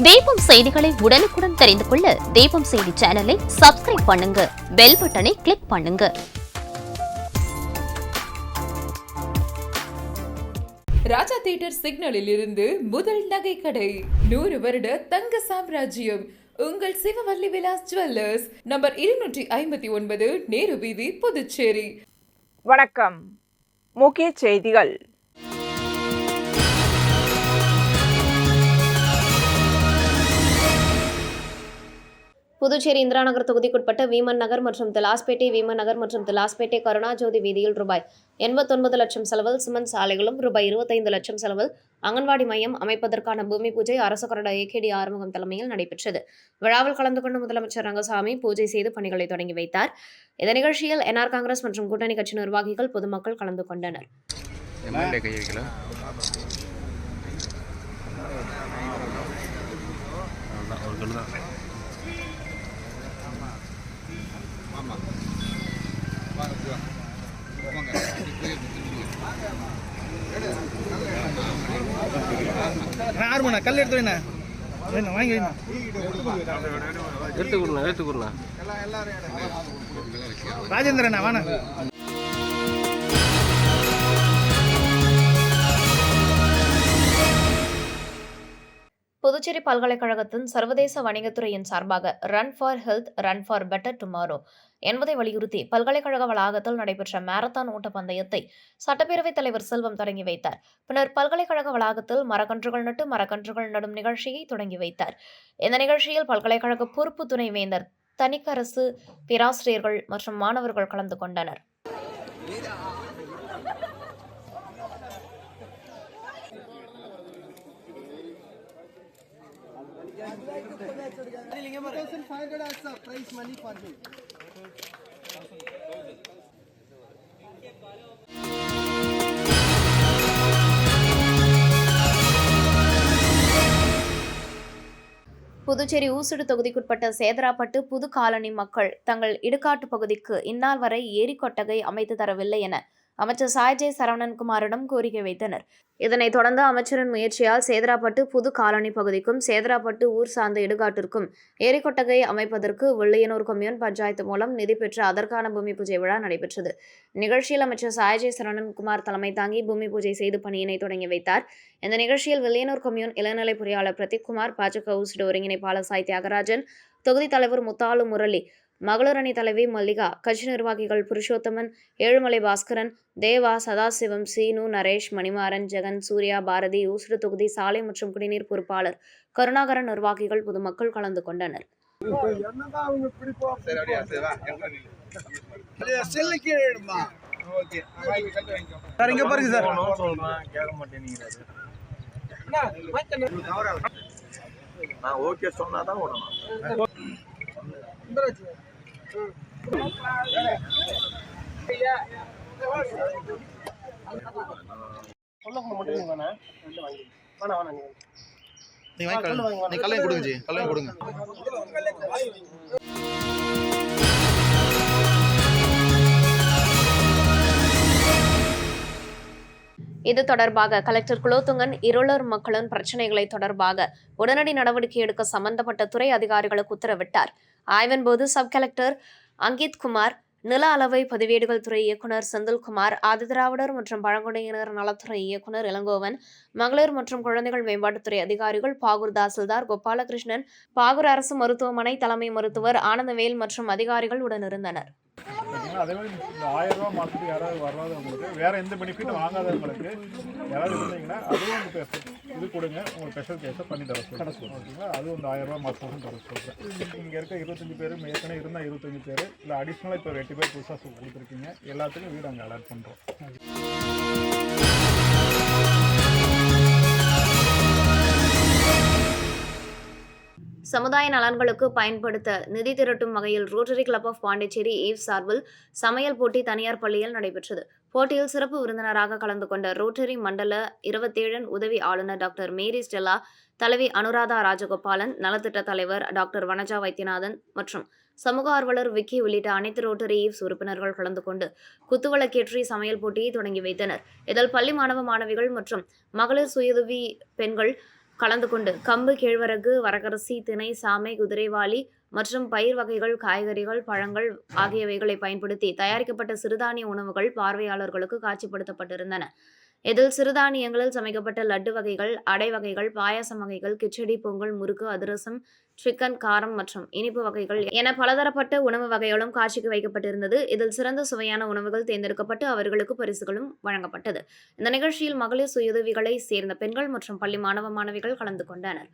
தீபம் செய்திகளை உடனுக்குடன் தெரிந்து கொள்ள தீபம் செய்தி சேனலை சப்ஸ்கிரைப் பண்ணுங்க, பெல் பட்டனை கிளிக் பண்ணுங்க. ராஜா தியேட்டர் சிக்னலில் இருந்து முதல் நகை கடை, 100 வருட தங்க சாம்ராஜ்யம் உங்கள் சிவவல்லி விலாஸ் ஜுவல்லர்ஸ், நம்பர் 259, நேரு வீதி, புதுச்சேரி. வணக்கம். முக்கிய செய்திகள். புதுச்சேரி இந்திராநகர் தொகுதிக்குட்பட்ட வீமன் நகர் மற்றும் திலாஸ்பேட்டை, வீமன் நகர் மற்றும் திலாஸ்பேட்டை கருணாஜோதி வீதியில் ரூபாய் 89 லட்சம் செலவில் சிமெண்ட் சாலைகளும், ரூபாய் 25 லட்சம் செலவில் அங்கன்வாடி மையம் அமைப்பதற்கான பூமி பூஜை அரசு கொறடா ஏகேடி ஆறுமுகம் தலைமையில் நடைபெற்றது. விழாவில் கலந்து கொண்ட முதலமைச்சர் ரங்கசாமி பூஜை செய்து பணிகளை தொடங்கி வைத்தார். இந்த நிகழ்ச்சியில் என்ஆர் காங்கிரஸ் மற்றும் கூட்டணி கட்சி நிர்வாகிகள், பொதுமக்கள் கலந்து கொண்டனர். கல் எடுத்து வாங்கி ராஜேந்திரன் வாங்க. புதுச்சேரி பல்கலைக்கழகத்தின் சர்வதேச வணிகத்துறையின் சார்பாக run for health, run for better tomorrow என்பதை வலியுறுத்தி பல்கலைக்கழக வளாகத்தில் நடைபெற்ற மாரத்தான் ஓட்ட பந்தயத்தை சட்டப்பேரவைத் தலைவர் செல்வம் தொடங்கி வைத்தார். பின்னர் பல்கலைக்கழக வளாகத்தில் மரக்கன்றுகள் நட்டு மரக்கன்றுகள் நடும் நிகழ்ச்சியை தொடங்கி வைத்தார். இந்த நிகழ்ச்சியில் பல்கலைக்கழக பொறுப்பு துணைவேந்தர், தனிக்கரசு, பேராசிரியர்கள் மற்றும் மாணவர்கள் கலந்து கொண்டனர். புதுச்சேரி ஊசுடு தொகுதிக்குட்பட்ட சேதராப்பட்டு புது காலனி மக்கள் தங்கள் இடுகாட்டு பகுதிக்கு இந்நாள் வரை ஏரி கொட்டகை அமைத்து தரவில்லை என அமைச்சர் சாய்ஜே சரவணன்குமாரிடம் கோரிக்கை வைத்தனர். இதனைத் தொடர்ந்து அமைச்சரின் முயற்சியால் சேதராப்பட்டு புது காலனி பகுதிக்கும் சேதராப்பட்டு ஊர் சார்ந்த இடுகாட்டிற்கும் ஏரி கொட்டகை அமைப்பதற்கு வெள்ளையனூர் கொம்யூன் பஞ்சாயத்து மூலம் நிதி பெற்று அதற்கான பூமி பூஜை விழா நடைபெற்றது. நிகழ்ச்சியில் அமைச்சர் சாய்ஜே சரவணன்குமார் தலைமை தாங்கி பூமி பூஜை செய்து பணியினை தொடங்கி வைத்தார். இந்த நிகழ்ச்சியில் வெள்ளையனூர் கொம்யூன் இளநிலை பொறியாளர் பிரதீப்குமார், பாஜக ஊசுடு ஒருங்கிணைப்பாளர் சாய் தியாகராஜன், தொகுதி தலைவர் முத்தாலு முரளி, மகளிர் அணி தலைவி மல்லிகா, கட்சி நிர்வாகிகள் புருஷோத்தமன், ஏழுமலை பாஸ்கரன், தேவா, சதாசிவம், சீனு, நரேஷ், மணிமாறன், ஜெகன், சூர்யா, பாரதி, ஊசுடு தொகுதி சாலை மற்றும் குடிநீர் பொறுப்பாளர் கருணாகரன், நிர்வாகிகள், பொதுமக்கள் கலந்து கொண்டனர். இது தொடர்பாக கலெக்டர் குலோத்துங்கன் இருளர் மக்களின் பிரச்சினைகளை தொடர்பாக உடனடி நடவடிக்கை எடுக்க சம்பந்தப்பட்ட துறை அதிகாரிகளுக்கு உத்தரவிட்டார். ஆய்வின் போது சப் கலெக்டர் அங்கித் குமார், நில அளவை பதிவேடுகள் துறை இயக்குநர் செந்தில்குமார், ஆதிதிராவிடர் மற்றும் பழங்குடியினர் நலத்துறை இயக்குநர் இளங்கோவன், மகளிர் மற்றும் குழந்தைகள் மேம்பாட்டுத்துறை அதிகாரிகள் பாகூர் தாசில்தார் கோபாலகிருஷ்ணன், பாகூர் அரசு மருத்துவமனை தலைமை மருத்துவர் ஆனந்தவேல் மற்றும் அதிகாரிகள் உடனிருந்தனர். அதே மாதிரி இந்த 1000 ரூபா மாதத்துக்கு யாராவது வராதவங்களுக்கு, வேறு எந்த பெனிஃபிட்டும் வாங்காதவங்களுக்கு யாராவது இருந்தீங்கன்னா அதுவும் இது கொடுங்க, உங்களுக்கு ஸ்பெஷல் கேஸை பண்ணி தர சொல்லுங்கள். ஓகேங்களா? அதுவும் இந்த 1000 ரூபா மாதம் தர சொல்கிறேன். இங்கே இருக்க 25 பேர் ஏற்கனவே இருந்தால் 25 பேர் இல்லை அடிஷ்னலாக இப்போ 8 பேர் புதுசாக கொடுத்துருக்கீங்க. எல்லாத்துக்கும் வீடு அங்கே அலாட் பண்ணுறோம். சமுதாய நலன்களுக்கு பயன்படுத்த நிதி திரட்டும் வகையில் rotary club of Pondicherry eve சார்பில் சமையல் போட்டி தனியார் பள்ளியில் நடைபெற்றது. போட்டியில் சிறப்பு விருந்தினராக கலந்து கொண்ட ரோட்டரி மண்டல 27 உதவி ஆளுநர் டாக்டர் மேரி ஸ்டெல்லா, தலைவி அனுராதா ராஜகோபாலன், நலத்திட்ட தலைவர் டாக்டர் வனஜா வைத்தியநாதன் மற்றும் சமூக ஆர்வலர் விக்கி உள்ளிட்ட அனைத்து ரோட்டரி ஈவ்ஸ் உறுப்பினர்கள் கலந்து கொண்டு குத்துவிளக்கேற்றி சமையல் போட்டியை தொடங்கி வைத்தனர். இதில் பள்ளி மாணவ மாணவிகள் மற்றும் மகளிர் சுயஉதவி பெண்கள் கலந்து கொண்டு கம்பு, கேழ்வரகு, வரகரிசி, திணை, சாமை, குதிரைவாலி மற்றும் பயிர் வகைகள், காய்கறிகள், பழங்கள் ஆகியவைகளை பயன்படுத்தி தயாரிக்கப்பட்ட சிறுதானிய உணவுகள் பார்வையாளர்களுக்கு காட்சிப்படுத்தப்பட்டிருந்தன. இதில் சிறுதானியங்களில் சமைக்கப்பட்ட லட்டு வகைகள், அடை வகைகள், பாயாசம் வகைகள், கிச்சடி, பொங்கல், முறுக்கு, அதிரசம், சிக்கன், காரம் மற்றும் இனிப்பு வகைகள் என பலதரப்பட்ட உணவு வகைகளும் காட்சிக்கு வைக்கப்பட்டிருந்தது. இதில் சிறந்த சுவையான உணவுகள் தேர்ந்தெடுக்கப்பட்டு அவர்களுக்கு பரிசுகளும் வழங்கப்பட்டது. இந்த நிகழ்ச்சியில் மகளிர் சுயஉதவிகளை சேர்ந்த பெண்கள் மற்றும் பள்ளி மாணவ மாணவிகள் கலந்து கொண்டனர்.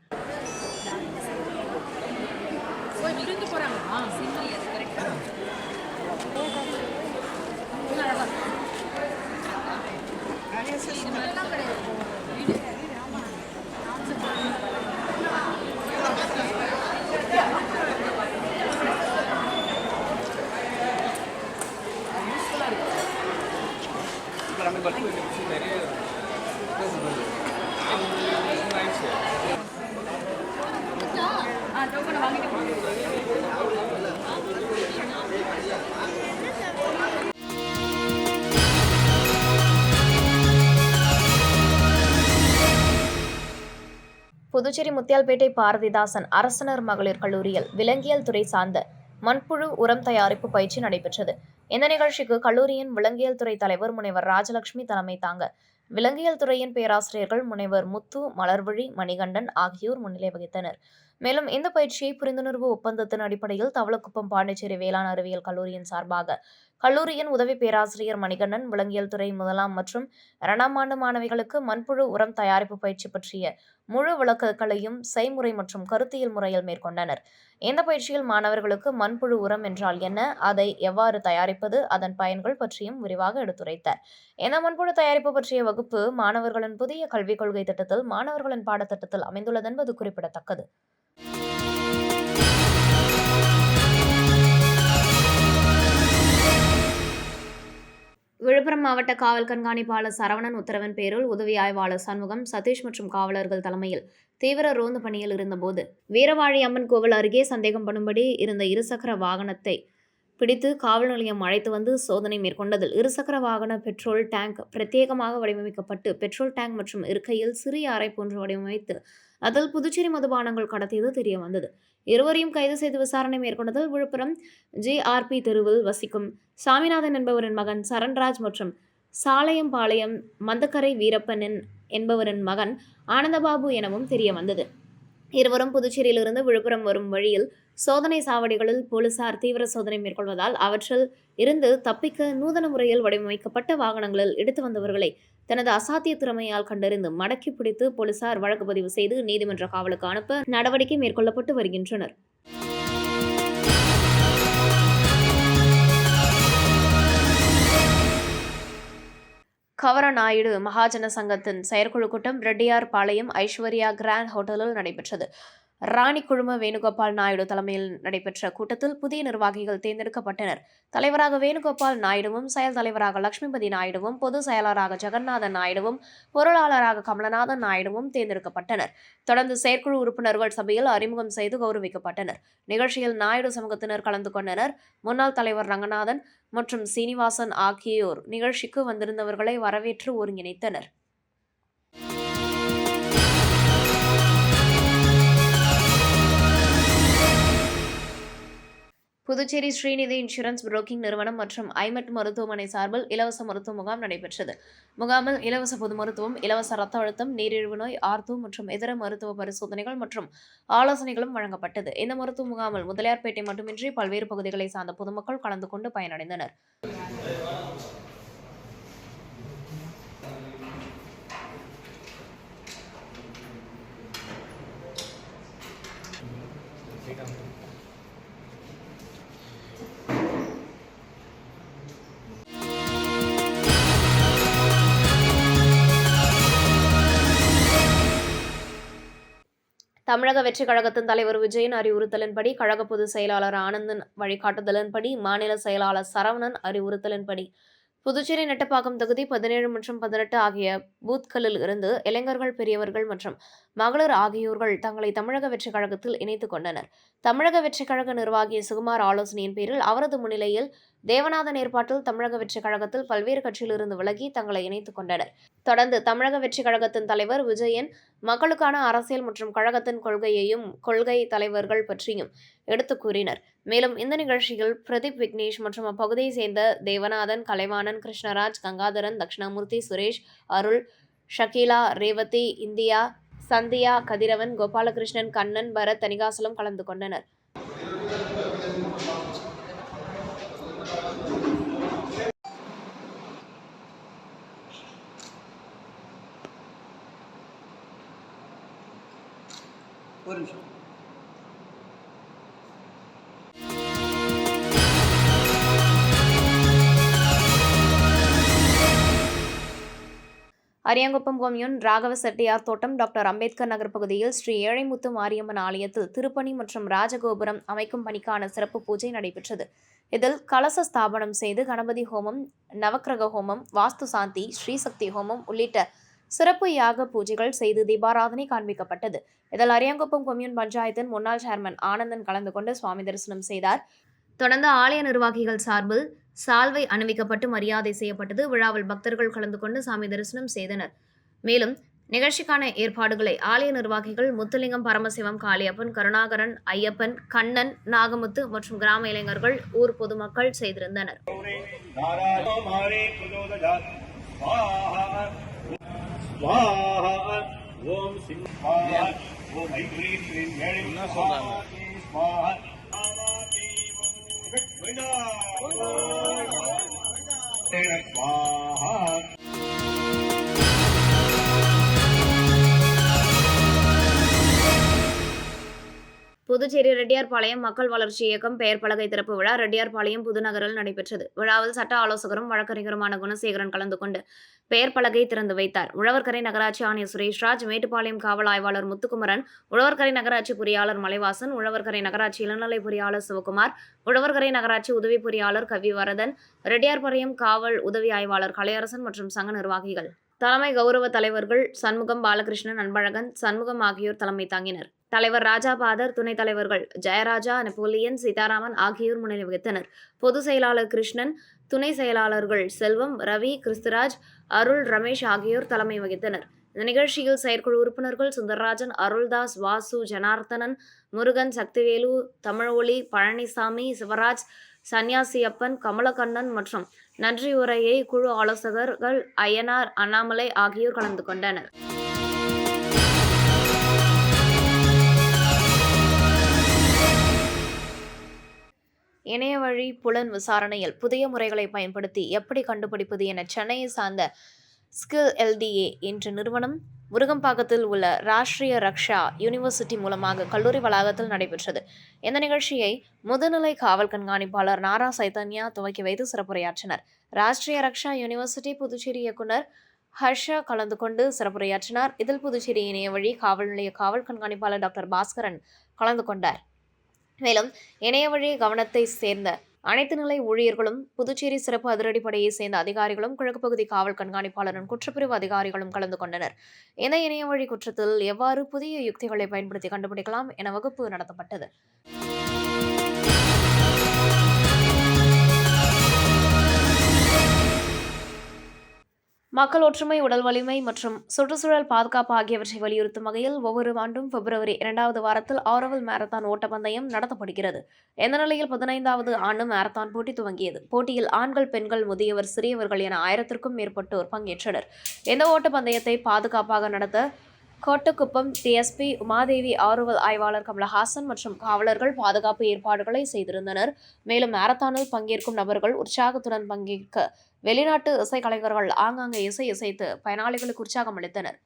புதுச்சேரி முத்தியால்பேட்டை பாரதிதாசன் அரசினர் மகளிர் கல்லூரியில் விலங்கியல் துறை சார்ந்த மண்புழு உரம் தயாரிப்பு பயிற்சி நடைபெற்றது. இந்த நிகழ்ச்சிக்கு கல்லூரியின் விலங்கியல் துறை தலைவர் முனைவர் ராஜலட்சுமி தலைமை தாங்க விலங்கியல் துறையின் பேராசிரியர்கள் முனைவர் முத்து, மலர்விழி, மணிகண்டன் ஆகியோர் முன்னிலை வகித்தனர். மேலும் இந்த பயிற்சியை புரிந்துணர்வு ஒப்பந்தத்தின் அடிப்படையில் தவளக்குப்பம் பாண்டிச்சேரி வேளாண் அறிவியல் கல்லூரியின் சார்பாக கல்லூரியின் உதவி பேராசிரியர் மணிகண்டன் விலங்கியல் துறை 1ஆம் மற்றும் 2ஆம் ஆண்டு மாணவிகளுக்கு மண்புழு உரம் தயாரிப்பு பயிற்சி பற்றிய முழு விளக்கங்களையும் செய்முறை மற்றும் கருத்தியல் முறையில் மேற்கொண்டனர். இந்த பயிற்சியில் மாணவர்களுக்கு மண்புழு உரம் என்றால் என்ன, அதை எவ்வாறு தயாரிப்பது, அதன் பயன்கள் பற்றியும் விரிவாக எடுத்துரைத்தார். இந்த மண்புழு தயாரிப்பு பற்றிய வகுப்பு மாணவர்களின் புதிய கல்விக் கொள்கை திட்டத்தில் மாணவர்களின் பாடத்திட்டத்தில் அமைந்துள்ளது என்பது குறிப்பிடத்தக்கது. விழுப்புரம் மாவட்ட காவல் கண்காணிப்பாளர் சரவணன் உத்தரவின் பேரில் உதவி ஆய்வாளர் சண்முகம், சதீஷ் மற்றும் காவலர்கள் தலைமையில் தீவிர ரோந்து பணியில் இருந்தபோது வீரவாழி அம்மன் கோவில் அருகே சந்தேகப்படும்படி இருந்த இருசக்கர வாகனத்தை பிடித்து காவல் நிலையம் அழைத்து வந்து சோதனை மேற்கொண்டதில் இருசக்கர வாகன பெட்ரோல் டேங்க் பிரத்யேகமாக வடிவமைக்கப்பட்டு பெட்ரோல் டேங்க் மற்றும் இருக்கையில் சிறிய அறை போன்று வடிவமைத்து அதில் புதுச்சேரி மதுபானங்கள் கடத்தியது தெரிய வந்தது. இருவரையும் கைது செய்து விசாரணை மேற்கொண்டதில் விழுப்புரம் GRP தெருவில் வசிக்கும் சாமிநாதன் என்பவரின் மகன் சரண்ராஜ் மற்றும் சாலையம்பாளையம் மந்தக்கரை வீரப்பன் என்பவரின் மகன் ஆனந்தபாபு எனவும் தெரிய வந்தது. இருவரும் புதுச்சேரியிலிருந்து விழுப்புரம் வரும் வழியில் சோதனை சாவடிகளில் போலீசார் தீவிர சோதனை மேற்கொள்வதால் அவற்றில் இருந்து தப்பிக்க நூதன முறையில் வடிவமைக்கப்பட்ட வாகனங்களில் எடுத்து வந்தவர்களை தனது அசாத்திய திறமையால் கண்டறிந்து மடக்கி பிடித்து போலீசார் வழக்கு பதிவு செய்து நீதிமன்ற காவலுக்கு அனுப்ப நடவடிக்கை மேற்கொள்ளப்பட்டு வருகின்றனர். கவரநாயுடு மகாஜன சங்கத்தின் செயற்குழு கூட்டம் ரெட்டியார் பாளையம் ஐஸ்வர்யா கிராண்ட் ஹோட்டலில் நடைபெற்றது. ராணி குழும வேணுகோபால் நாயுடு தலைமையில் நடைபெற்ற கூட்டத்தில் புதிய நிர்வாகிகள் தேர்ந்தெடுக்கப்பட்டனர். தலைவராக வேணுகோபால் நாயுடுவும், செயல் தலைவராக லட்சுமிபதி நாயுடுவும், பொதுச் செயலாளராக ஜெகநாதன் நாயுடுவும், பொருளாளராக கமலநாதன் நாயுடுவும் தேர்ந்தெடுக்கப்பட்டனர். தொடர்ந்து செயற்குழு உறுப்பினர்கள் சபையில் அறிமுகம் செய்து கௌரவிக்கப்பட்டனர். நிகழ்ச்சியில் நாயுடு சமூகத்தினர் கலந்து கொண்டனர். முன்னாள் தலைவர் ரங்கநாதன் மற்றும் சீனிவாசன் ஆகியோர் நிகழ்ச்சிக்கு வந்திருந்தவர்களை வரவேற்று ஒருங்கிணைத்தனர். புதுச்சேரி ஸ்ரீநிதி இன்சூரன்ஸ் புரோக்கிங் நிறுவனம் மற்றும் ஐமெட் மருத்துவமனை சார்பில் இலவச மருத்துவ முகாம் நடைபெற்றது. முகாமில் இலவச பொது மருத்துவம், இலவச இரத்த அழுத்தம், நீரிழிவு நோய், ஆர்த்தோ மற்றும் இதர மருத்துவ பரிசோதனைகள் மற்றும் ஆலோசனைகளும் வழங்கப்பட்டது. இந்த மருத்துவ முகாமில் முதலியார்பேட்டை மட்டுமின்றி பல்வேறு பகுதிகளை சார்ந்த பொதுமக்கள் கலந்து கொண்டு பயனடைந்தனர். தமிழக வெற்றிக் கழகத்தின் தலைவர் விஜயன் அறிவுறுத்தலின்படி, கழக பொதுச் செயலாளர் ஆனந்தன் வழிகாட்டுதலின்படி, மாநில செயலாளர் சரவணன் அறிவுறுத்தலின்படி புதுச்சேரி நெட்டப்பாக்கம் தொகுதி 17 மற்றும் 18 ஆகிய பூத்களில் இருந்து இளைஞர்கள், பெரியவர்கள் மற்றும் மகளிர் ஆகியோர்கள் தங்களை தமிழக வெற்றிக் கழகத்தில் இணைத்துக் கொண்டனர். தமிழக வெற்றிக் கழக நிர்வாகி சுகுமார் ஆலோசனையின் பேரில் அவரது முன்னிலையில் தேவநாதன் ஏற்பாட்டில் தமிழக வெற்றிக் கழகத்தில் பல்வேறு கட்சியிலிருந்து விலகி தங்களை இணைத்துக் கொண்டனர். தொடர்ந்து தமிழக வெற்றிக் கழகத்தின் தலைவர் விஜயன் மக்களுக்கான அரசியல் மற்றும் கழகத்தின் கொள்கையையும் கொள்கை தலைவர்கள் பற்றியும் எடுத்துக் கூறினர். மேலும் இந்த நிகழ்ச்சியில் பிரதீப் விக்னேஷ் மற்றும் அப்பகுதியை சேர்ந்த தேவநாதன், கலைவாணன், கிருஷ்ணராஜ், கங்காதரன், தட்சிணாமூர்த்தி, சுரேஷ், அருள், ஷகீலா, ரேவதி, இந்தியா, சந்தியா, கதிரவன், கோபாலகிருஷ்ணன், கண்ணன், பரத், தணிகாசலம் கலந்து கொண்டனர். ஒரு நிமிஷம். அரியாங்குப்பம் கொம்யூன் ராகவ செட்டியார் தோட்டம் டாக்டர் அம்பேத்கர் நகர் பகுதியில் ஸ்ரீ ஏழைமுத்து மாரியம்மன் ஆலயத்தில் திருப்பணி மற்றும் ராஜகோபுரம் அமைக்கும் பணிக்கான சிறப்பு பூஜை நடைபெற்றது. இதில் கலச ஸ்தாபனம் செய்து கணபதி ஹோமம், நவக்கிரக ஹோமம், வாஸ்து சாந்தி, ஸ்ரீசக்தி ஹோமம் உள்ளிட்ட சிறப்பு யாக பூஜைகள் செய்து தீபாராதனை காண்பிக்கப்பட்டது. இதில் அரியாங்குப்பம் கொம்யூன் பஞ்சாயத்தின் முன்னாள் சேர்மன் ஆனந்தன் கலந்து கொண்டு சுவாமி தரிசனம் செய்தார். தொடர்ந்து ஆலய நிர்வாகிகள் சார்பில் சால்வை அணிவிக்கப்பட்டு மரியாதை செய்யப்பட்டது. விழாவில் பக்தர்கள் கலந்து கொண்டு சாமி தரிசனம் செய்தனர். மேலும் நிகழ்ச்சிக்கான ஏற்பாடுகளை ஆலய நிர்வாகிகள் முத்துலிங்கம், பரமசிவம், காளியப்பன், கருணாகரன், ஐயப்பன், கண்ணன், நாகமுத்து மற்றும் கிராம இளைஞர்கள், ஊர் பொதுமக்கள் செய்திருந்தனர். புதுச்சேரி ரெட்டியார்பாளையம் மக்கள் வளர்ச்சி இயக்கம் பெயர் பலகை திறப்பு விழா ரெட்டியார்பாளையம் புதுநகரில் நடைபெற்றது. விழாவில் சட்ட ஆலோசகரும் வழக்கறிஞருமான குணசேகரன் கலந்து கொண்டு பெயர் பலகை திறந்து வைத்தார். உழவர்கரை நகராட்சி ஆணையர் சுரேஷ்ராஜ், மேட்டுப்பாளையம் காவல் ஆய்வாளர் முத்துக்குமரன், உழவர்கரை நகராட்சி பொறியாளர் மலைவாசன், உழவர்கரை நகராட்சி இளநிலை பொறியாளர் சிவகுமார், உழவர்கரை நகராட்சி உதவி பொறியாளர் கவிவரதன், ரெட்டியார்பாளையம் காவல் உதவி ஆய்வாளர் கலையரசன் மற்றும் சங்க நிர்வாகிகள், தலைமை கௌரவ தலைவர்கள் சண்முகம், பாலகிருஷ்ணன், அன்பழகன், சண்முகம் ஆகியோர் தலைமை தாங்கினர். தலைவர் ராஜாபாதர், துணைத் தலைவர்கள் ஜெயராஜா, நெப்போலியன், சீதாராமன் ஆகியோர் முன்னிலை வகித்தனர். பொதுச் செயலாளர் கிருஷ்ணன், துணை செயலாளர்கள் செல்வம், ரவி, கிறிஸ்துராஜ், அருள், ரமேஷ் ஆகியோர் தலைமை வகித்தனர். இந்த நிகழ்ச்சியில் செயற்குழு உறுப்பினர்கள் சுந்தரராஜன், அருள்தாஸ், வாசு, ஜனார்த்தனன், முருகன், சக்திவேலு, தமிழொலி, பழனிசாமி, சிவராஜ், சன்னியாசியப்பன், கமலக்கண்ணன் மற்றும் நன்றியுரையை குழு ஆலோசகர்கள் ஐயனார், அண்ணாமலை ஆகியோர் கலந்து கொண்டனர். இணைய வழி புலன் விசாரணையில் புதிய முறைகளை பயன்படுத்தி எப்படி கண்டுபிடிப்பது என சென்னையை சார்ந்த ஸ்கில் எல்டிஏ என்ற நிறுவனம் முருகம்பாக்கத்தில் உள்ள ராஷ்டிரிய ரக்ஷா யூனிவர்சிட்டி மூலமாக கல்லூரி வளாகத்தில் நடைபெற்றது. இந்த நிகழ்ச்சியை முதுநிலை காவல் கண்காணிப்பாளர் நாரா சைதன்யா துவக்கி வைத்து சிறப்புரையாற்றினர். ராஷ்டிரிய ரக்ஷா யூனிவர்சிட்டி புதுச்சேரி இயக்குனர் ஹர்ஷா கலந்து கொண்டு சிறப்புரையாற்றினார். இதில் புதுச்சேரி இணைய வழி காவல் நிலைய காவல் கண்காணிப்பாளர் டாக்டர் பாஸ்கரன் கலந்து கொண்டார். மேலும் இணைய வழி கவனத்தை சேர்ந்த அனைத்து நிலை ஊழியர்களும், புதுச்சேரி சிறப்பு அதிரடிப்படையை சேர்ந்த அதிகாரிகளும், கிழக்கு பகுதி காவல் கண்காணிப்பாளரும், குற்றப்பிரிவு அதிகாரிகளும் கலந்து கொண்டனர். இந்த இணைய வழி குற்றத்தில் எவ்வாறு புதிய யுக்திகளை பயன்படுத்தி கண்டுபிடிக்கலாம் என வகுப்பு நடத்தப்பட்டது. மக்கள் ஒற்றுமை, உடல் வலிமை மற்றும் சுற்றுச்சூழல் பாதுகாப்பு ஆகியவற்றை வலியுறுத்தும் வகையில் ஒவ்வொரு ஆண்டும் பிப்ரவரி 2வது வாரத்தில் ஆரோவில் மாரத்தான் ஓட்டப்பந்தயம் நடத்தப்படுகிறது. இந்த நிலையில் 15வது ஆண்டு மாரத்தான் போட்டி துவங்கியது. போட்டியில் ஆண்கள், பெண்கள், முதியவர், சிறியவர்கள் என 1000க்கும் மேற்பட்டோர் பங்கேற்றனர். இந்த ஓட்டப்பந்தயத்தை பாதுகாப்பாக நடத்த கோட்டக்குப்பம் டிஎஸ்பி உமாதேவி, ஆரோவில் ஆய்வாளர் கமலஹாசன் மற்றும் காவலர்கள் பாதுகாப்பு ஏற்பாடுகளை செய்திருந்தனர். மேலும் மாரத்தானில் பங்கேற்கும் நபர்கள் உற்சாகத்துடன் பங்கேற்க வெளிநாட்டு இசைக்கலைஞர்கள் ஆங்காங்கே இசைத்து பயனாளிகளுக்கு உற்சாகம் அளித்தனர்.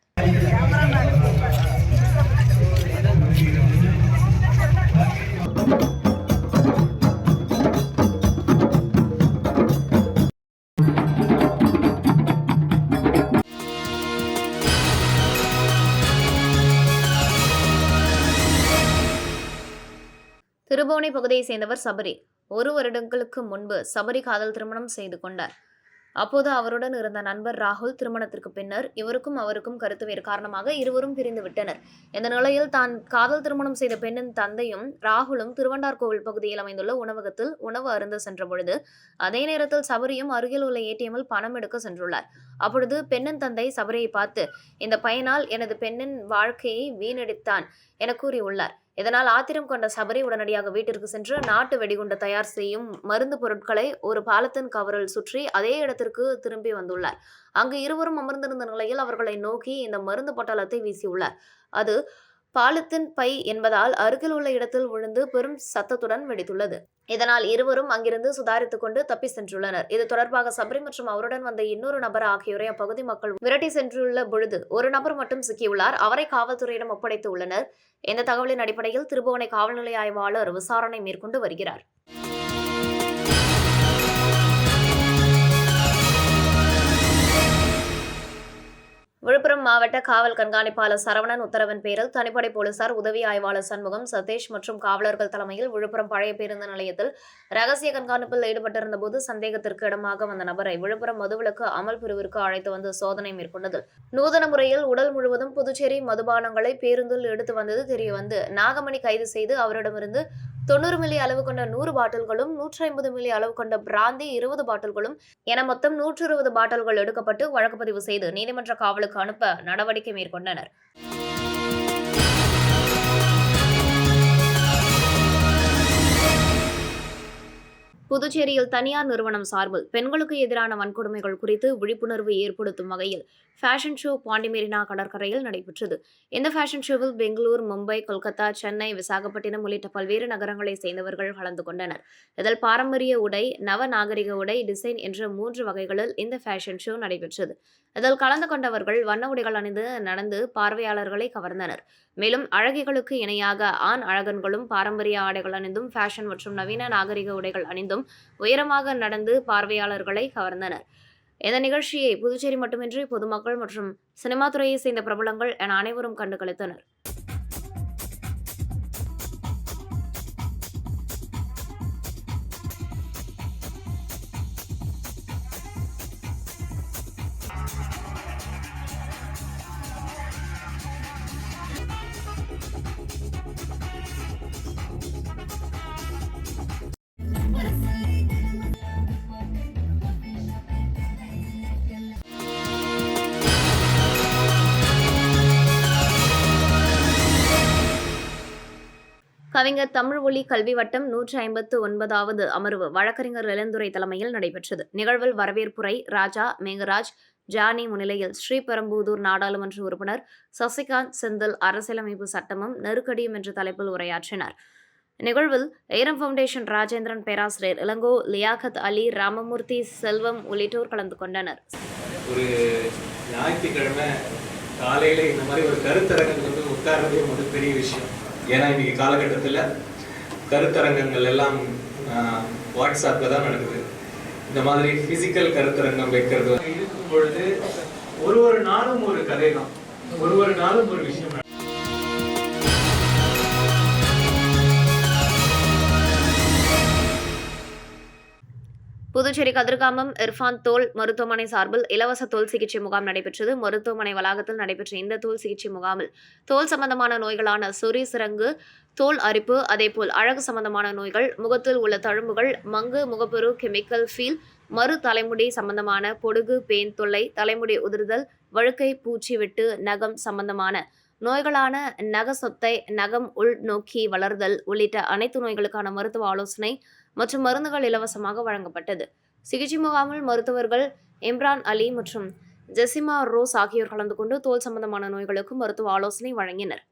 திருபுவனை பகுதியை சேர்ந்தவர் சபரி. 1 வருடங்களுக்கு முன்பு சபரி காதல் திருமணம் செய்து கொண்டார். அப்போது அவருடன் இருந்த நண்பர் ராகுல் திருமணத்திற்கு பின்னர் இவருக்கும் அவருக்கும் கருத்து வேறு காரணமாக இருவரும் பிரிந்து விட்டனர். இந்த நிலையில் தான் காதல் திருமணம் செய்த பெண்ணின் தந்தையும் ராகுலும் திருவண்டார்கோவில் பகுதியில் அமைந்துள்ள உணவகத்தில் உணவு அருந்த சென்ற பொழுது அதே நேரத்தில் சபரியும் அருகில் உள்ள ஏடிஎம்மில் பணம் எடுக்க சென்றுள்ளார். அப்பொழுது பெண்ணின் தந்தை சபரியை பார்த்து, இந்த பையனால் எனது பெண்ணின் வாழ்க்கையை வீணடித்தான் என கூறியுள்ளார். இதனால் ஆத்திரம் கொண்ட சபரி உடனடியாக வீட்டிற்கு சென்று நாட்டு வெடிகுண்டு தயார் செய்யும் மருந்து பொருட்களை ஒரு பாலத்தின் கவரில் சுற்றி அதே இடத்திற்கு திரும்பி வந்துள்ளார். அங்கு இருவரும் அமர்ந்திருந்த நிலையில் அவர்களை நோக்கி இந்த மருந்து பொட்டலத்தை வீசியுள்ளார். அது பாலித்தீன் பை என்பதால் அருகில் உள்ள இடத்தில் விழுந்து பெரும் சத்தத்துடன் வெடித்துள்ளது. இதனால் இருவரும் அங்கிருந்து சுதாரித்துக் கொண்டு தப்பி சென்றுள்ளனர். இது தொடர்பாக சபரி மற்றும் அவருடன் வந்த இன்னொரு நபர் ஆகியோரை அப்பகுதி மக்கள் விரட்டி சென்றுள்ள பொழுது ஒரு நபர் மட்டும் சிக்கியுள்ளார். அவரை காவல்துறையிடம் ஒப்படைத்து உள்ளனர். இந்த தகவலின் அடிப்படையில் திருபுவனை காவல் நிலைய ஆய்வாளர் விசாரணை மேற்கொண்டு வருகிறார். விழுப்புரம் மாவட்ட காவல் கண்காணிப்பாளர் சரவணன் உத்தரவின் பேரில் தனிப்படை போலீசார் உதவி ஆய்வாளர் சண்முகம், சதீஷ் மற்றும் காவலர்கள் தலைமையில் விழுப்புரம் பழைய பேருந்து நிலையத்தில் ரகசிய கண்காணிப்பில் ஈடுபட்டிருந்த போது சந்தேகத்திற்கு இடமாக வந்த நபரை விழுப்புரம் மதுவிலக்கு அமல் பிரிவிற்கு அழைத்து வந்து சோதனை மேற்கொண்டது. நூதன முறையில் உடல் முழுவதும் புதுச்சேரி மதுபானங்களை பேருந்தில் எடுத்து வந்தது தெரியவந்து நாகமணி கைது செய்து அவரிடமிருந்து 90 மில்லி அளவு கொண்ட 100 பாட்டில்களும் 150 மில்லி அளவு கொண்ட பிராந்தி 20 பாட்டில்களும் என மொத்தம் 120 பாட்டில்கள் எடுக்கப்பட்டு வழக்கு பதிவு செய்து நீதிமன்ற காவலுக்கு அனுப்ப நடவடிக்கை மேற்கொண்டனர். புதுச்சேரியில் தனியார் நிறுவனம் சார்பில் பெண்களுக்கு எதிரான வன்கொடுமைகள் குறித்து விழிப்புணர்வு ஏற்படுத்தும் வகையில் ஃபேஷன் ஷோ பாண்டிமெரினா கடற்கரையில் நடைபெற்றது. இந்த ஃபேஷன் ஷோவில் பெங்களூர், மும்பை, கொல்கத்தா, சென்னை, விசாகப்பட்டினம் உள்ளிட்ட பல்வேறு நகரங்களை சேர்ந்தவர்கள் கலந்து கொண்டனர். இதில் பாரம்பரிய உடை, நவ நாகரிக உடை, டிசைன் என்ற 3 வகைகளில் இந்த ஃபேஷன் ஷோ நடைபெற்றது. இதில் கலந்து கொண்டவர்கள் வண்ண உடைகள் அணிந்து நடந்து பார்வையாளர்களை கவர்ந்தனர். மேலும் அழகிகளுக்கு இணையாக ஆண் அழகன்களும் பாரம்பரிய ஆடைகள் அணிந்தும் ஃபேஷன் மற்றும் நவீன நாகரிக உடைகள் அணிந்தும் உயரமாக நடந்து பார்வையாளர்களை கவர்ந்தனர். இந்த நிகழ்ச்சியை புதுச்சேரி மட்டுமின்றி பொதுமக்கள் மற்றும் சினிமா துறையை சேர்ந்த பிரபலங்கள் என அனைவரும் கண்டு களித்தனர். கவிஞர் தமிழ் ஒலி கல்வி வட்டம் 159வது அமர்வு வழக்கறிஞர் இளந்துரை தலைமையில் நடைபெற்றது. நிகழ்வில் வரவேற்புரை ராஜா மேகராஜ் ஜானி முன்னிலையில் ஸ்ரீபெரும்புதூர் நாடாளுமன்ற உறுப்பினர் சசிகாந்த் செந்தில் அரசியலமைப்பு சட்டமும் நெருக்கடியும் என்ற தலைப்பில் உரையாற்றினார். நிகழ்வில் ஏரம் ஃபவுண்டேஷன் ராஜேந்திரன் பேராசிரியர் இளங்கோ, லியாகத் அலி, ராமமூர்த்தி, செல்வம் உள்ளிட்டோர் கலந்து கொண்டனர். ஒரு ஞாயிற்றுக்கிழமை காலையில் இந்த மாதிரி ஒரு கருத்தரங்கம் வந்து உட்கார்றதே ஒரு பெரிய விஷயம். ஏன்னா இன்னைக்கு காலகட்டத்தில் கருத்தரங்கங்கள் எல்லாம் வாட்ஸ்அப்பில் தான் நடக்குது. இந்த மாதிரி ஃபிசிக்கல் கருத்தரங்கம் வைக்கிறது இருக்கும் பொழுது ஒரு நாளும் ஒரு கதை தான், ஒரு நாளும் ஒரு விஷயம். புதுச்சேரி கதிர்காமம் இர்ஃபான் தோல் மருத்துவமனை சார்பில் இலவச தோல் சிகிச்சை முகாம் நடைபெற்றது. மருத்துவமனை வளாகத்தில் நடைபெற்ற இந்த தோல் சிகிச்சை முகாமில் தோல் சம்பந்தமான நோய்களான சொறி, சிரங்கு, தோல் அரிப்பு, அதேபோல் அழகு சம்பந்தமான நோய்கள், முகத்தில் உள்ள தழும்புகள், மங்கு, முகப்பெரு, கெமிக்கல் ஃபீல், மறு தலைமுடி சம்பந்தமான பொடுகு, பேன் தொல்லை, தலைமுடி உதிர்தல், வழுக்கை, பூச்சி வெட்டு, நகம் சம்பந்தமான நோய்களான நக சொத்தை, நகம் உள் நோக்கி வளர்தல் உள்ளிட்ட அனைத்து நோய்களுக்கான மருத்துவ ஆலோசனை மற்றும் மருந்துகள் இலவசமாக வழங்கப்பட்டது. சிகிச்சை முகாமில் மருத்துவர்கள் இம்ரான் அலி மற்றும் ஜெசிமா ரோஸ் ஆகியோர் கலந்து கொண்டு தோல் சம்பந்தமான நோய்களுக்கு மருத்துவ ஆலோசனை வழங்கினர்.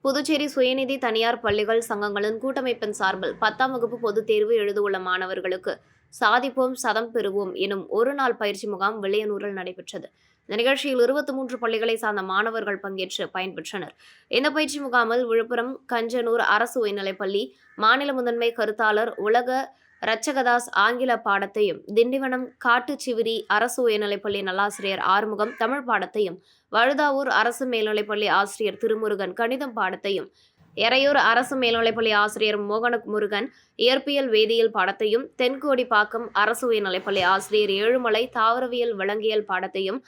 புதுச்சேரி சுயநிதி தனியார் பள்ளிகள் சங்கங்களின் கூட்டமைப்பின் சார்பில் 10ஆம் வகுப்பு பொதுத் தேர்வு எழுதவுள்ள மாணவர்களுக்கு சாதிப்போம் சதம் பெறுவோம் எனும் ஒரு நாள் பயிற்சி முகாம் வில்லையனூரில் நடைபெற்றது. இந்த நிகழ்ச்சியில் 23 பள்ளிகளை சார்ந்த மாணவர்கள் பங்கேற்று பயன்பெற்றனர். இந்த பயிற்சி முகாமில் விழுப்புரம் கஞ்சனூர் அரசு உயர்நிலைப்பள்ளி மாநில முதன்மை கருத்தாளர் உலக ரச்சகதாஸ் ஆங்கில பாடத்தையும், திண்டிவனம் காட்டுச்சிவிரி அரசு உயர்நிலைப்பள்ளி நல்லாசிரியர் ஆறுமுகம் தமிழ் பாடத்தையும், வழுதாவூர் அரசு மேல்நிலைப்பள்ளி ஆசிரியர் திருமுருகன் கணிதம் பாடத்தையும், எறையூர் அரசு மேல்நிலைப்பள்ளி ஆசிரியர் மோகனமுருகன் இயற்பியல் வேதியியல் பாடத்தையும், தென்கோடிப்பாக்கம் அரசு உயர்நிலைப்பள்ளி ஆசிரியர் ஏழுமலை தாவரவியல் விலங்கியல் பாடத்தையும்,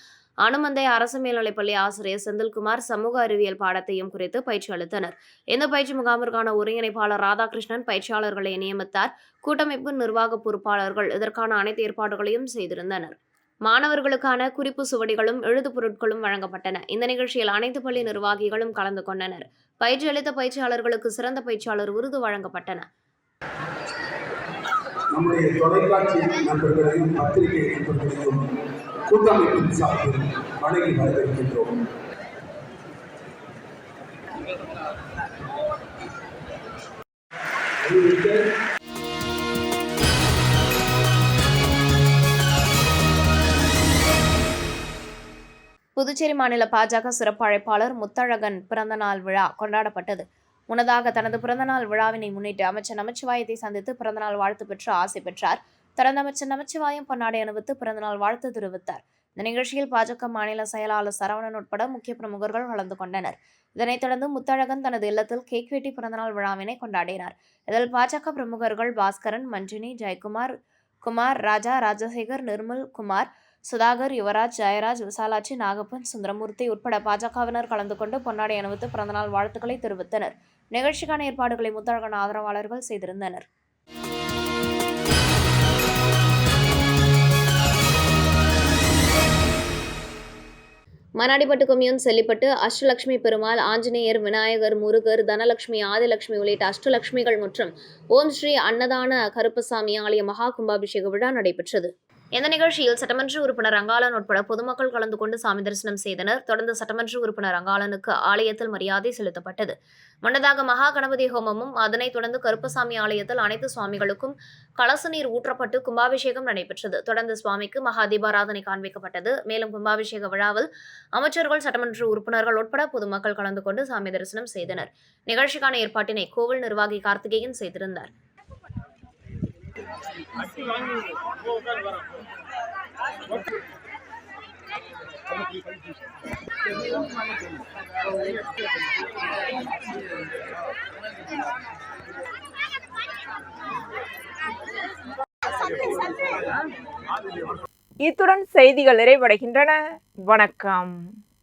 அனுமந்தை அரசு மேல்நிலைப்பள்ளி ஆசிரியர் செந்தில்குமார் சமூக அறிவியல் பாடத்தையும் குறித்து பயிற்சி அளித்தனர். இந்த பயிற்சி முகாமிற்கான ஒருங்கிணைப்பாளர் ராதாகிருஷ்ணன் பயிற்சியாளர்களை நியமித்தார். கூட்டமைப்பு நிர்வாக பொறுப்பாளர்கள் இதற்கான அனைத்து ஏற்பாடுகளையும் செய்திருந்தனர். மாணவர்களுக்கான குறிப்பு சுவடிகளும் எழுது பொருட்களும் வழங்கப்பட்டன. இந்த நிகழ்ச்சியில் அனைத்து பள்ளி நிர்வாகிகளும் கலந்து கொண்டனர். பயிற்சி அளித்த பயிற்சியாளர்களுக்கு சிறந்த பயிற்சியாளர் விருது வழங்கப்பட்டன. நம்முடைய தொலைக்காட்சி நண்பர்களையும் பத்திரிகை நண்பர்களையும் கூட்டமைப்பின் சார்பில் வணங்கி வரவேற்கின்றோம். புதுச்சேரி மாநில பாஜக சிறப்பு அழைப்பாளர் முத்தழகன் பிறந்தநாள் விழா கொண்டாடப்பட்டது. முன்னதாக தனது பிறந்தநாள் விழாவினை முன்னிட்டு அமைச்சர் நமச்சிவாயத்தை சந்தித்து பிறந்தநாள் வாழ்த்து பெற்று ஆசை பெற்றார். தொடர்ந்து அமைச்சர் நமச்சிவாயம் பொன்னாடை அணிவித்து பிறந்தநாள் வாழ்த்து தெரிவித்தார். இந்த நிகழ்ச்சியில் பாஜக மாநில செயலாளர் சரவணன் உட்பட முக்கிய பிரமுகர்கள் கலந்து கொண்டனர். இதனைத் தொடர்ந்து முத்தழகன் தனது இல்லத்தில் கேக் வெட்டி பிறந்தநாள் விழாவினை கொண்டாடினார். இதில் பாஜக பிரமுகர்கள் பாஸ்கரன், மஞ்சினி, ஜெயக்குமார், குமார் ராஜா, ராஜசேகர், நிர்மல் குமார், சுதாகர், யுவராஜ், ஜெயராஜ், விசாலாட்சி, நாகப்பன், சுந்தரமூர்த்தி உட்பட பாஜகவினர் கலந்து கொண்டு பொன்னாடை அணிவித்து பிறந்தநாள் வாழ்த்துக்களை தெரிவித்தனர். நிகழ்ச்சிக்கான ஏற்பாடுகளை முத்தழகன் ஆதரவாளர்கள் செய்திருந்தனர். மண்ணாடிப்பட்டு கொம்யூன் செல்லிப்பட்டு அஷ்டலட்சுமி பெருமாள், ஆஞ்சநேயர், விநாயகர், முருகர், தனலட்சுமி, ஆதிலட்சுமி உள்ளிட்ட அஷ்டலட்சுமிகள் மற்றும் ஓம் ஸ்ரீ அன்னதான கருப்பசாமி ஆலய மகா கும்பாபிஷேக விழா நடைபெற்றது. இந்த நிகழ்ச்சியில் சட்டமன்ற உறுப்பினர் ரங்காளன் உட்பட பொதுமக்கள் கலந்து கொண்டு சாமி தரிசனம் செய்தனர். தொடர்ந்து சட்டமன்ற உறுப்பினர் ரங்காளனுக்கு ஆலயத்தில் மரியாதை செலுத்தப்பட்டது. முன்னதாக மகா கணபதி ஹோமமும், அதனைத் தொடர்ந்து கருப்பசாமி ஆலயத்தில் அனைத்து சுவாமிகளுக்கும் கலச நீர் ஊற்றப்பட்டு கும்பாபிஷேகம் நடைபெற்றது. தொடர்ந்து சுவாமிக்கு மகா தீபாராதனை காண்பிக்கப்பட்டது. மேலும் கும்பாபிஷேக விழாவில் அமைச்சர்கள், சட்டமன்ற உறுப்பினர்கள் உட்பட பொதுமக்கள் கலந்து கொண்டு சாமி தரிசனம் செய்தனர். நிகழ்ச்சிக்கான ஏற்பாட்டினை கோவில் நிர்வாகி கார்த்திகேயன் செய்திருந்தார். இத்துடன் செய்திகள் நிறைவடைகின்றன. வணக்கம்.